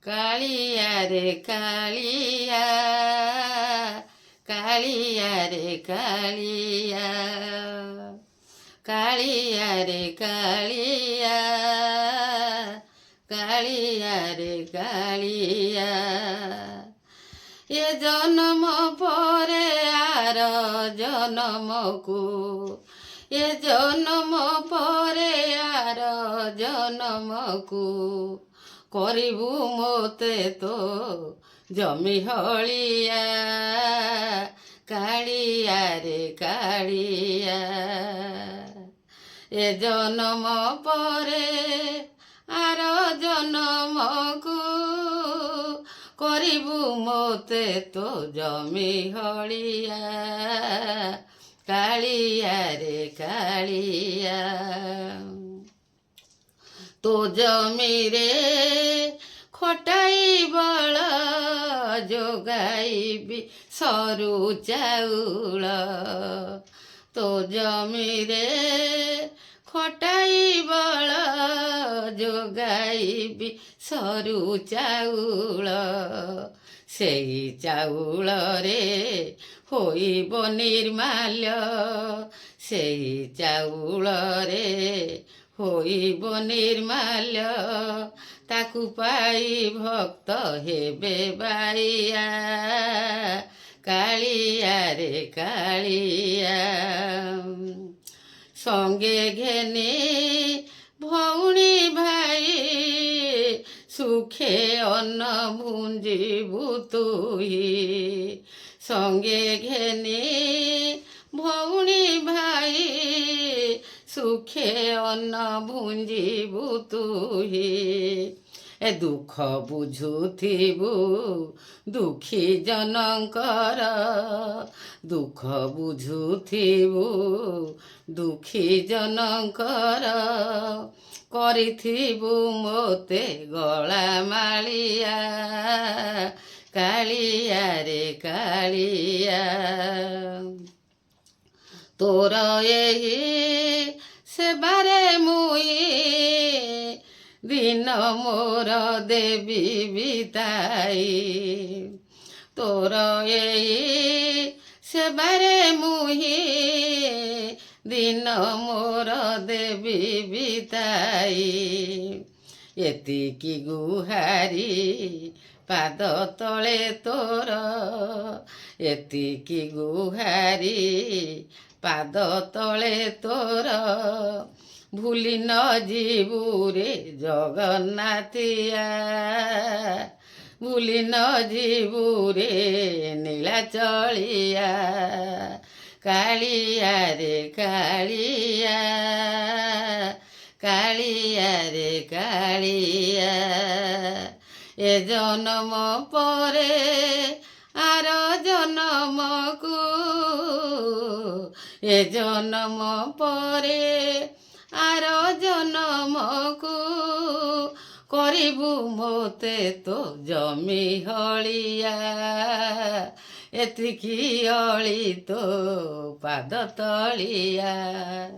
କାଳିଆ ରେ କାଳିଆ କାଳିଆ ରେ କାଳିଆ କାଳିଆ ରେ କାଳିଆ କାଳିଆ ରେ କାଳିଆ ଏ ଜନମ ପରେ ଆର ଜନମକୁ ଏ ଜନମ ପରେ ଆର ଜନମକୁ କରିବୁ ମୋତେ ତ ଜମି ହଳିଆ କାଳିଆ ରେ କାଳିଆ ଏ ଜନମ ପରେ ଆର ଜନମକୁ କରିବୁ ମୋତେ ତ ଜମି ହଳିଆ କାଳିଆ ରେ କାଳିଆ ତୋ ଜମିରେ ଖଟାଇ ବଳ ଯୋଗାଇବି ସରୁ ଚାଉଳ ତୋ ଜମିରେ ଖଟାଇ ବଳ ଯୋଗାଇବି ସରୁ ଚାଉଳ ସେଇ ଚାଉଳରେ ହୋଇବ ନିର୍ମାଲ୍ୟ ସେଇ ଚାଉଳରେ ହୋଇବ ନିର୍ମାଲ୍ୟ ତାକୁ ପାଇ ଭକ୍ତ ହେବେ ବାଇଆ କାଳିଆ ରେ କାଳିଆ ସଙ୍ଗେ ଘେନି ଭଉଣୀ ଭାଇ ସୁଖେ ଅନ୍ନ ଭୁଞ୍ଜିବୁ ତୁହି ସଙ୍ଗେ ଘେନି ଭଉଣୀ ଭାଇ ସୁଖେ ଅନ୍ନ ଭୁଞ୍ଜିବୁ ତୁହି ଏ ଦୁଃଖ ବୁଝୁଥିବୁ ଦୁଃଖୀ ଜନଙ୍କର ଦୁଃଖ ବୁଝୁଥିବୁ ଦୁଃଖୀ ଜନଙ୍କର କରିଥିବୁ ମୋତେ ଗଳା ମାଳିଆ କାଳିଆ ରେ କାଳିଆ ତୋର ଏହି ସେବାରେ ମୁଇଁ ଦିନ ମୋର ଦେବି ବିତାଇ ତୋର ଏହି ସେବାରେ ମୁହିଁ ଦିନ ମୋର ଦେବି ବିତାଇ ଏତିକି ଗୁହାରି ପାଦ ତଳେ ତୋର ଏତିକି ଗୁହାରି ପାଦ ତଳେ ତୋର ଭୁଲି ନ ଯିବୁ ରେ ଜଗନ୍ନାଥିଆ ଭୁଲି ନ ଯିବୁ ରେ ନୀଳାଚଳିଆ କାଳିଆ ରେ କାଳିଆ କାଳିଆ ରେ କାଳିଆ ଏ ଜନମ ପରେ ଆର ଜନମକୁ ଏ ଜନମ ପରେ ଆର ଜନମକୁ କରିବୁ ମୋତେ ତ ଜମି ହଳିଆ ଏତିକି ଅଳି ତୋ ପାଦ ତଳିଆ।